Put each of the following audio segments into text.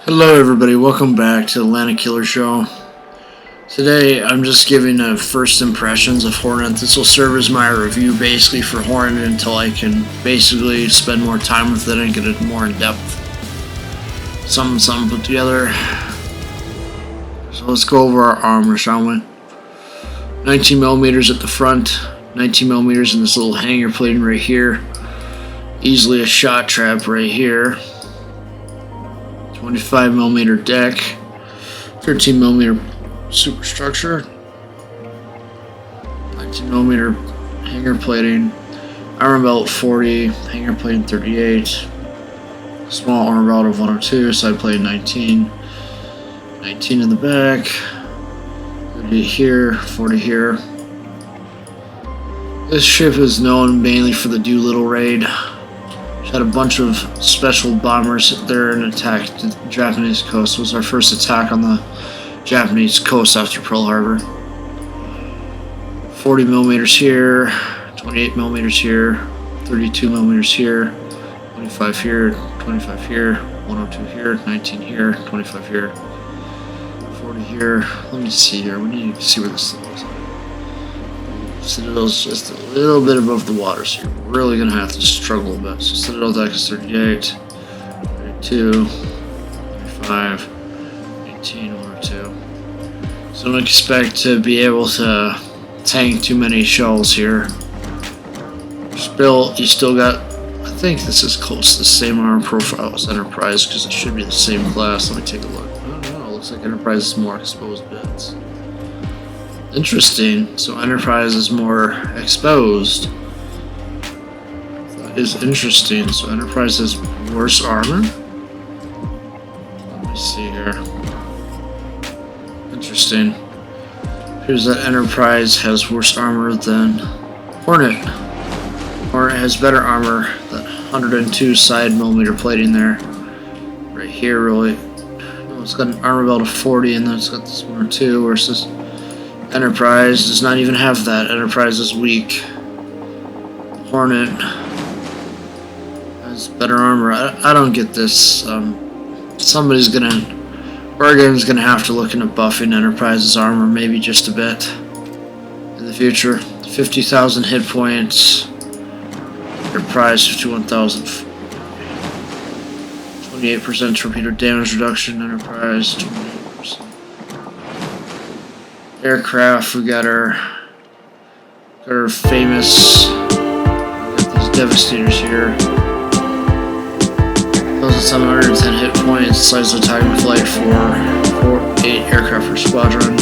Hello everybody, welcome back to the Landedkiller show. Today I'm just giving first impressions of Hornet. This will serve as my review basically for Hornet until I can basically spend more time with it and get it more in depth. Something put together. So let's go over our armor, shall we? 19mm at the front, 19mm in this little hanger plating right here. Easily a shot trap right here. 25mm deck, 13mm superstructure, 19mm hanger plating, armor belt 40, hanger plating 38, small armor belt of 102, side plate 19, 19 in the back, 38 here, 40 here. This ship is known mainly for the Doolittle raid. Had a bunch of special bombers there and attacked the Japanese coast. It was our first attack on the Japanese coast after Pearl Harbor. 40mm here, 28mm here, 32mm here, 25 here, 25 here, 102 here, 19 here, 25 here, 40 here. Let me see here. We need to see where this is. Citadel's just a little bit above the water, so you're really going to have to struggle a bit. So Citadel deck is 38, 32, 35, 18, 102. So don't expect to be able to tank too many shells here. You still got, I think this is close to the same armor profile as Enterprise because it should be the same class. Let me take a look. I don't know, it looks like Enterprise is more exposed bits. Interesting. So Enterprise is more exposed. That is interesting. So Enterprise has worse armor. Let me see here. Interesting. Here's that Enterprise has worse armor than Hornet. Hornet has better armor. That 102 side millimeter plating there. Right here, really. No, it's got an armor belt of 40, and then it's got this 102 versus Enterprise does not even have that. Enterprise is weak. Hornet has better armor. I don't get this. Somebody's gonna... Oregon's gonna have to look into buffing Enterprise's armor maybe just a bit in the future. 50,000 hit points. Enterprise 51,000. 28% torpedo damage reduction. Enterprise 28%. Aircraft, we got our famous, we got these Devastators here. 1,710 hit points, size of attack and flight for 8 aircraft per squadron.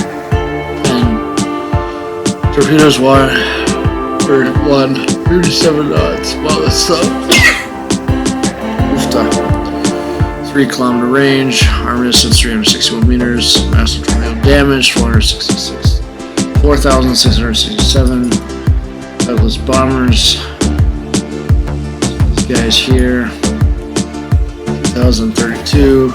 And torpedoes 37 knots. Wow, that's tough. 3-kilometer range, armor distance 361 meters, massive torpedo damage 466, 4,667. Douglas bombers. These guys here, 2,032.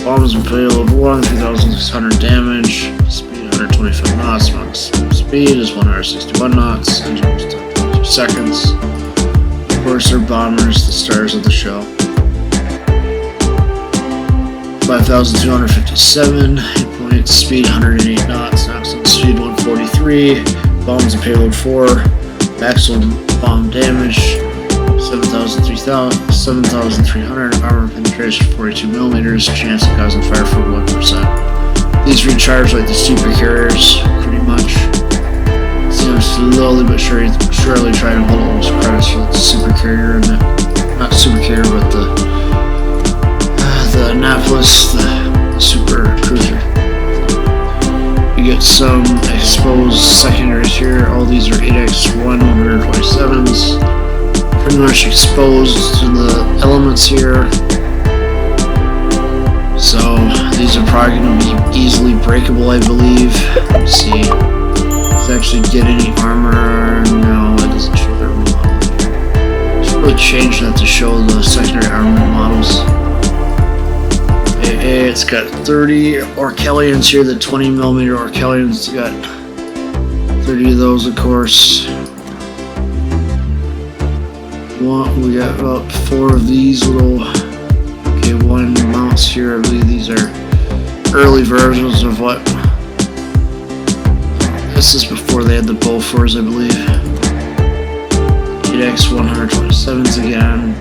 Bombs and payload 1, 3,600 damage. Speed 125 knots. Maximum speed is 161 knots. Engine was 10.2 seconds. Of course, they're bombers, the stars of the show. 5,257 hit points, speed 108 knots, maximum speed 143, bombs and payload 4, maximum bomb damage 7,300, armor penetration 42mm, chance of causing fire for 1%. These recharge like the super carriers, pretty much. So I'm slowly but surely trying to pull all those credits for the super carrier and not super carrier, but the Annapolis, the super cruiser. You get some exposed secondaries here. All these are 8x1 127s. Pretty much exposed to the elements here. So these are probably going to be easily breakable, I believe. Let's see. Does it actually get any armor? No, it doesn't show their model. I should really change that to show the secondary armor models. It's got 30 Orkellians here, the 20mm Orkellians. It's got 30 of those, of course. We got about 4 of these little MK1 mounts here. I believe these are early versions of what. This is before they had the Bofors, I believe. 8x 127s again.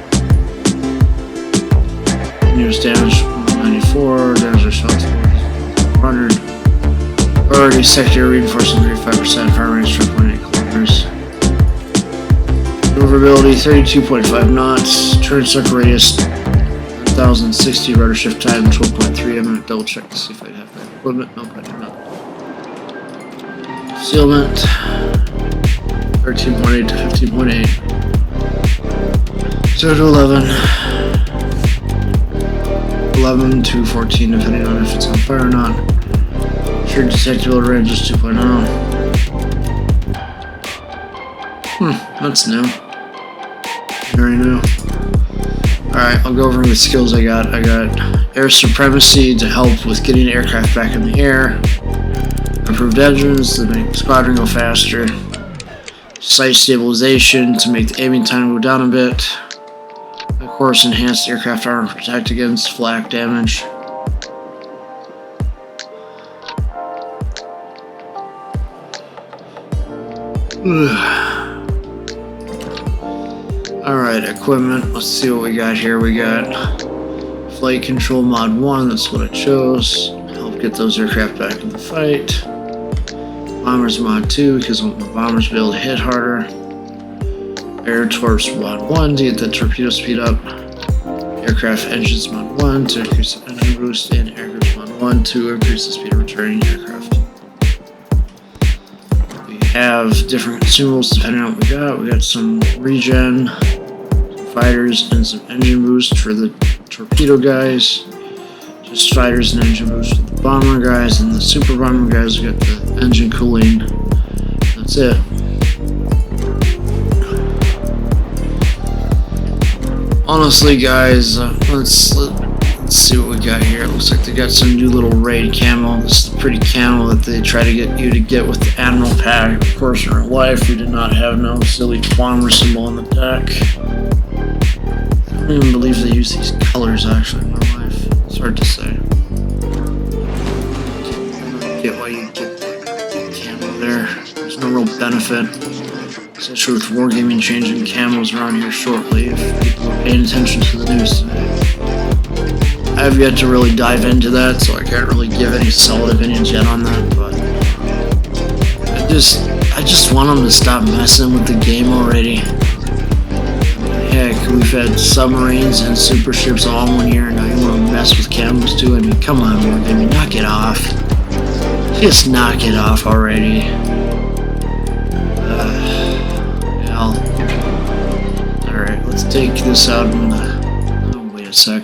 Continuous damage 194, damage response 400. Already secondary reinforcement 35%, fire range 3.8 kilometers. Maneuverability 32.5 knots, turn circle radius 1060, rudder shift time 12.3. I'm gonna double check to see if I have that equipment. Nope, I do not. Concealment 13.8 to 15.8. 0 to 11. 11 to 14, depending on if it's on fire or not. Sure, detectable range is 2.0. That's new. Very new. Alright, I'll go over the skills I got. I got air supremacy to help with getting the aircraft back in the air. Improved engines to make the squadron go faster. Sight stabilization to make the aiming time go down a bit. Of course, enhanced aircraft armor to protect against flak damage. Alright, equipment. Let's see what we got here. We got flight control mod 1. That's what I chose. Help get those aircraft back in the fight. Bombers mod 2 because I want my bombers to be able to hit harder. Air torps mod 1 to get the torpedo speed up. Aircraft engines mod 1 to increase the engine boost, and air grips mod 1 to increase the speed of returning aircraft. We have different consumables depending on what we got. We got some regen, some fighters, and some engine boost for the torpedo guys. Just fighters and engine boost for the bomber guys, and the super bomber guys. We got the engine cooling. That's it. Honestly, guys, let's see what we got here. It looks like they got some new little raid camo. This is the pretty camo that they try to get you to get with the Admiral pack. Of course, in real life, we did not have no silly bomber symbol on the deck. I don't even believe they use these colors actually in real life. It's hard to say. I don't get why you get the camo there. There's no real benefit. Especially with wargaming changing camos around here shortly, if people are paying attention to the news today. I have yet to really dive into that, so I can't really give any solid opinions yet on that, but I just want them to stop messing with the game already. Heck, we've had submarines and super ships all in 1 year, and now you want to mess with camos too? I mean, come on, wargaming, knock it off. Just knock it off already. Alright, let's take this out and oh, wait a sec.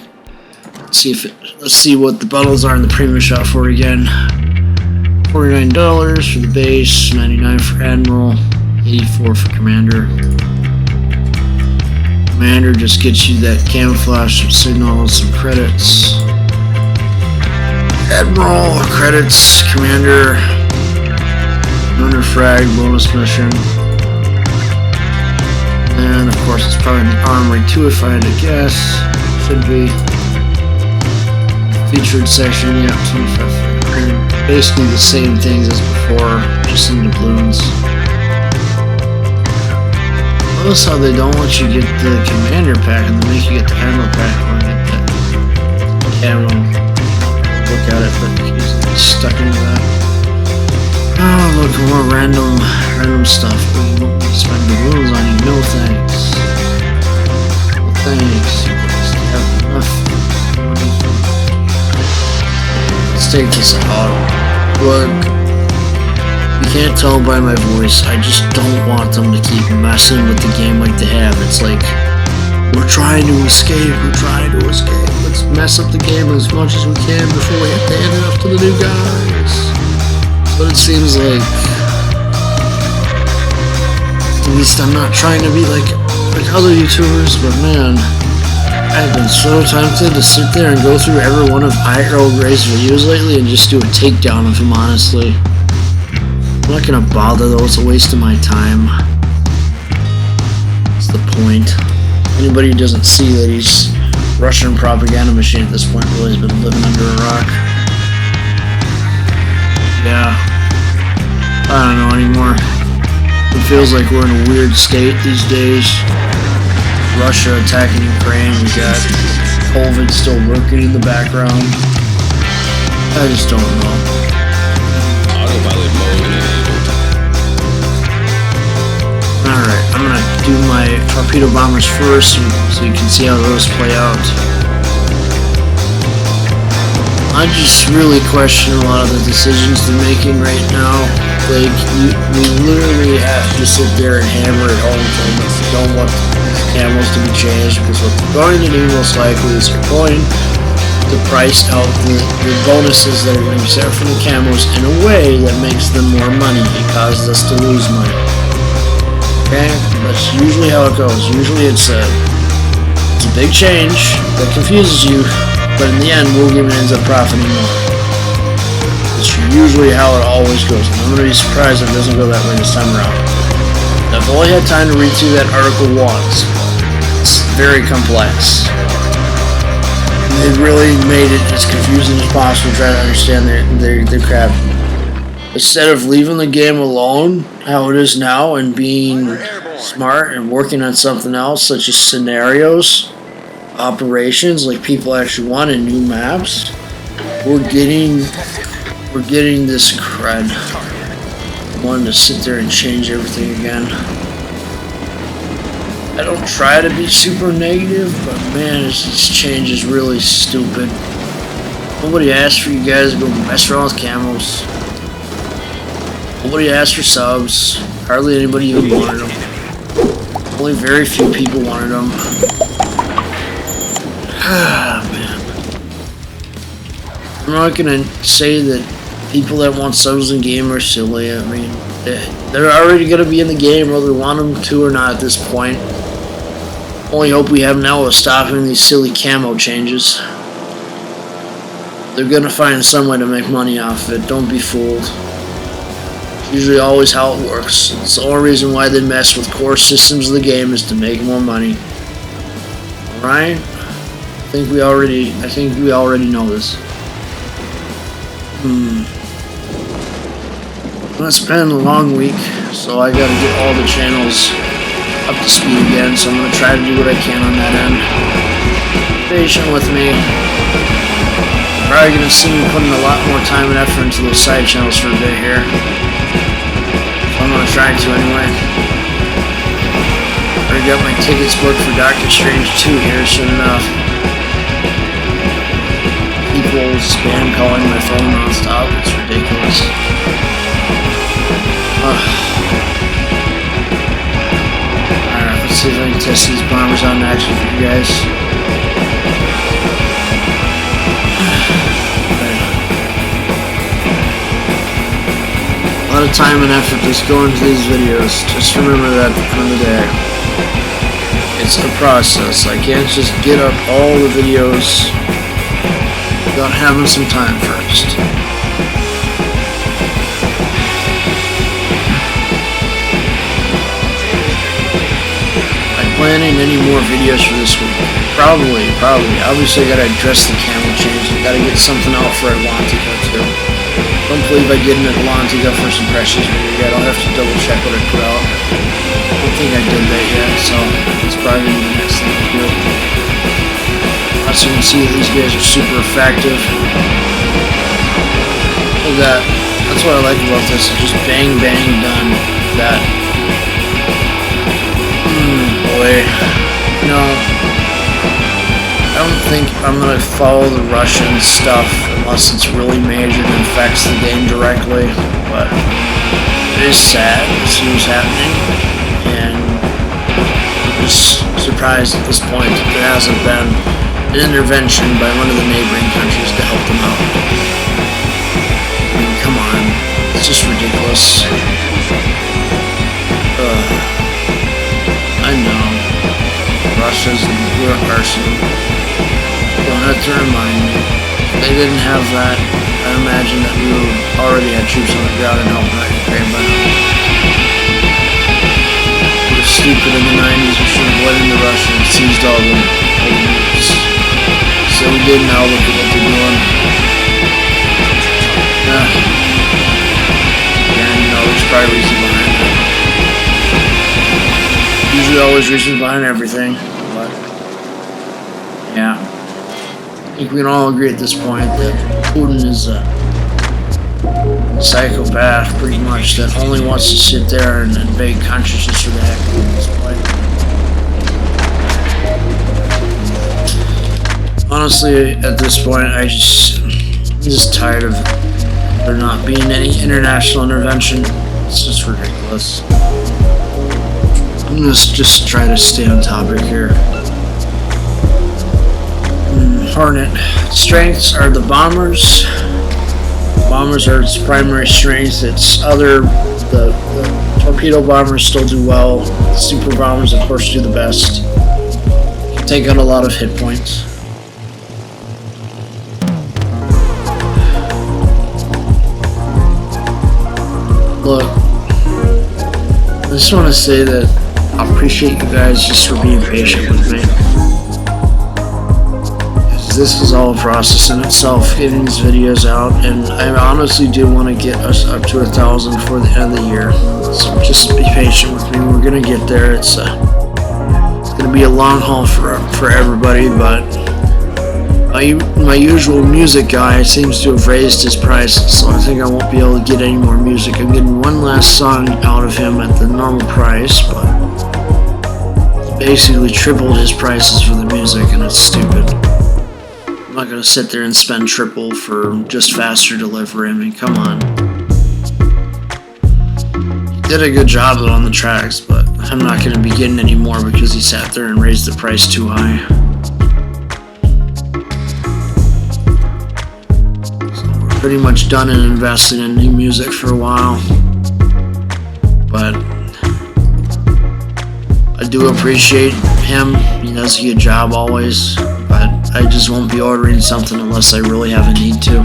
Let's see what the bundles are in the premium shop for again. $49 for the base, $99 for Admiral, $84 for Commander. Commander just gets you that camouflage, some signals, some credits. Admiral credits, Commander, Lunar Frag, bonus mission. And of course it's probably in the armory too if I had to guess. Should be. Featured section, yeah, 25. Basically the same things as before, just in doubloons. Notice how they don't let you get the commander pack and they make you get the ammo pack when you get that camo. Look at it, but he's stuck into that. Oh, look, more random stuff. We won't spend doubloons on you. No thanks. No thanks. You just have enough money. Let's take this out. Look, you can't tell by my voice. I just don't want them to keep messing with the game like they have. It's like, we're trying to escape. Let's mess up the game as much as we can before we have to hand it off to the new guys. But it seems like, at least I'm not trying to be like other YouTubers, but man, I've been so tempted to sit there and go through every one of Earl Grey's videos lately and just do a takedown of him, honestly. I'm not gonna bother though, it's a waste of my time. That's the point. Anybody who doesn't see that he's Russian propaganda machine at this point really has been living under a rock. Yeah. I don't know anymore. It feels like we're in a weird state these days. Russia attacking Ukraine, we got COVID still working in the background. I just don't know. Autopilot mode enabled. Alright, I'm gonna do my torpedo bombers first so you can see how those play out. I just really question a lot of the decisions they're making right now. Like, we literally have to sit there and hammer it home to them. We don't want camos to be changed, because what they're going to do most likely is they're going to price out the bonuses that are going to be set from the camos in a way that makes them more money. It causes us to lose money. Okay? That's usually how it goes. Usually it's a big change that confuses you, but in the end, Wargaming ends up profiting more. That's usually how it always goes. And I'm going to be surprised if it doesn't go that way this time around. I've only had time to read through that article once. It's very complex. They really made it as confusing as possible to try to understand their crap. Instead of leaving the game alone, how it is now, and being smart and working on something else, such as scenarios, operations, like people actually want in new maps, we're getting this crud. Wanting to sit there and change everything again. I don't try to be super negative, but man, this change is really stupid. Nobody asked for you guys to go mess around with camos. Nobody asked for subs. Hardly anybody even wanted them. Only very few people wanted them. Ah, man. I'm not gonna say that people that want subs in game are silly. I mean, they're already gonna be in the game whether we want them to or not at this point. Only hope we have now is stopping these silly camo changes. They're gonna find some way to make money off of it. Don't be fooled. It's usually always how it works. It's the only reason why they mess with core systems of the game is to make more money. Alright? I think we already know this. It's been a long week, so I gotta get all the channels up to speed again, so I'm gonna try to do what I can on that end. Be patient with me. You're probably gonna see me putting a lot more time and effort into those side channels for a bit here. So I'm gonna try to anyway. Already got my tickets booked for Doctor Strange 2 here soon enough. People spam calling my phone non-stop. It's ridiculous. Alright, let's see if I can test these bombers out in action for you guys. A lot of time and effort just going into these videos. Just remember that at the end of the day. It's a process. I can't just get up all the videos without having some time first. Planning any more videos for this week? Probably. Obviously, I gotta address the camo change. I gotta get something out for Atlantica too. Don't believe I did an Atlantica First Impressions video yet. I'll have to double check what I put out. I don't think I did that yet, so it's probably the next thing I do. As you can see, these guys are super effective. Look at that. That's what I like about this. It's just bang, bang, done. That. No, I don't think I'm going to follow the Russian stuff unless it's really major and affects the game directly, but it is sad to see what's happening, and I'm just surprised at this point that there hasn't been an intervention by one of the neighboring countries to help them out. I mean, come on, it's just ridiculous. I know. Russia's a nuclear arsenal. Don't have to remind me. If they didn't have that, I imagine that we would already have troops on the ground and helping out Ukraine by now. We were stupid in the 90s. We should have went into Russia and seized all the nukes. So we did now look at what they're doing. And you know, there's probably reasons behind it. Usually always reasons behind everything, but yeah. I think we can all agree at this point that Putin is a psychopath, pretty much, that only wants to sit there and invade countries just for the heck of it at this point. Honestly, at this point, I'm just tired of there not being any international intervention. It's just ridiculous. I'm gonna just try to stay on topic here. Hornet strengths are the bombers. Bombers are its primary strength. The torpedo bombers still do well. The super bombers, of course, do the best. Take out a lot of hit points. Look, I just want to say that I appreciate you guys just for being patient with me. This is all a process in itself, getting these videos out, and I honestly do want to get us up to 1,000 before the end of the year. So just be patient with me. We're gonna get there. It's gonna be a long haul for everybody, but my usual music guy seems to have raised his prices, so I think I won't be able to get any more music. I'm getting one last song out of him at the normal price, but basically tripled his prices for the music, and it's stupid. I'm not gonna sit there and spend triple for just faster delivery. I mean, come on. He did a good job though on the tracks, but I'm not gonna be getting any more because he sat there and raised the price too high. So we're pretty much done in investing in new music for a while. But I do appreciate him. He does a good job always. But I just won't be ordering something unless I really have a need to.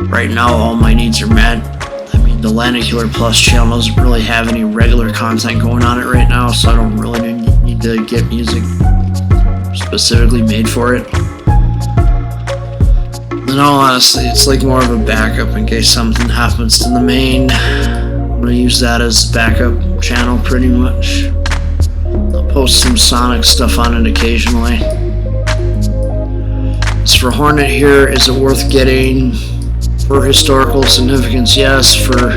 Right now, all my needs are met. I mean, the Landedkiller Plus channel doesn't really have any regular content going on it right now, so I don't really need to get music specifically made for it. In all honesty, it's like more of a backup in case something happens to the main. I'm gonna use that as backup channel pretty much. I'll post some Sonic stuff on it occasionally. As for Hornet here, is it worth getting? For historical significance, yes. For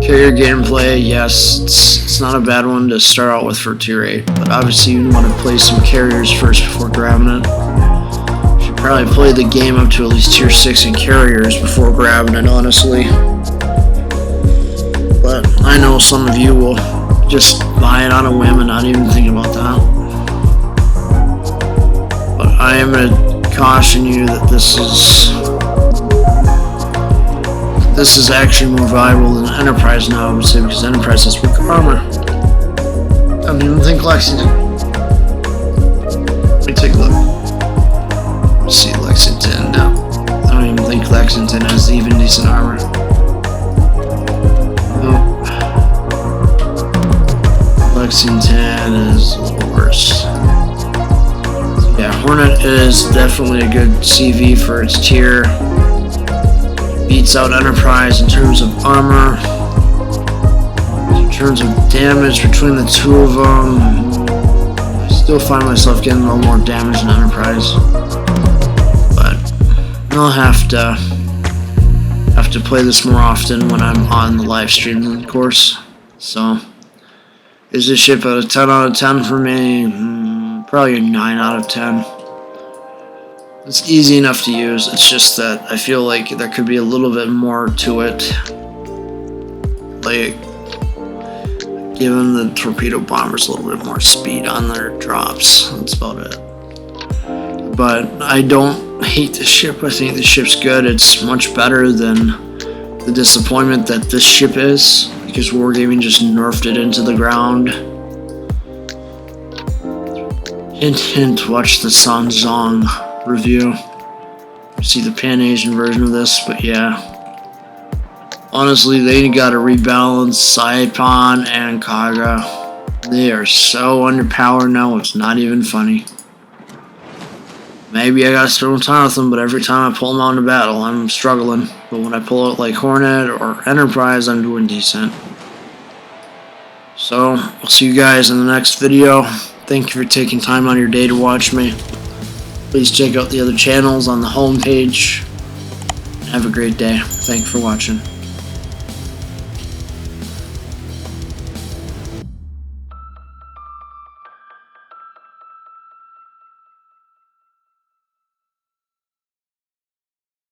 carrier gameplay, yes. It's not a bad one to start out with for tier 8, but obviously you want to play some carriers first before grabbing it. You should probably play the game up to at least tier 6 in carriers before grabbing it, honestly. But I know some of you will just buy it on a whim and not even think about that. But I am going to caution you that this is actually more valuable than Enterprise now, I would say, because Enterprise has weaker armor. I don't even think Lexington. Let me take a look. Let's see Lexington now. I don't even think Lexington has even decent armor. Nope. Lexington is a little worse. Yeah, Hornet is definitely a good CV for its tier. Beats out Enterprise in terms of armor. In terms of damage between the two of them, I still find myself getting a little more damage than Enterprise. But I'll have to play this more often when I'm on the live stream, of course. So, is this ship a 10 out of 10 for me? Probably a 9 out of 10. It's easy enough to use. It's just that I feel like there could be a little bit more to it. Like, giving the torpedo bombers a little bit more speed on their drops. That's about it. But I don't hate the ship. I think the ship's good. It's much better than the disappointment that this ship is, because Wargaming just nerfed it into the ground. Hint, hint, watch the Sanzong review. See the Pan-Asian version of this, but yeah. Honestly, they gotta rebalance Saipan and Kaga. They are so underpowered now, it's not even funny. Maybe I gotta spend time with them, but every time I pull them out into battle, I'm struggling. But when I pull out like Hornet or Enterprise, I'm doing decent. So, I'll see you guys in the next video. Thank you for taking time on your day to watch me. Please check out the other channels on the homepage. Have a great day. Thank you for watching.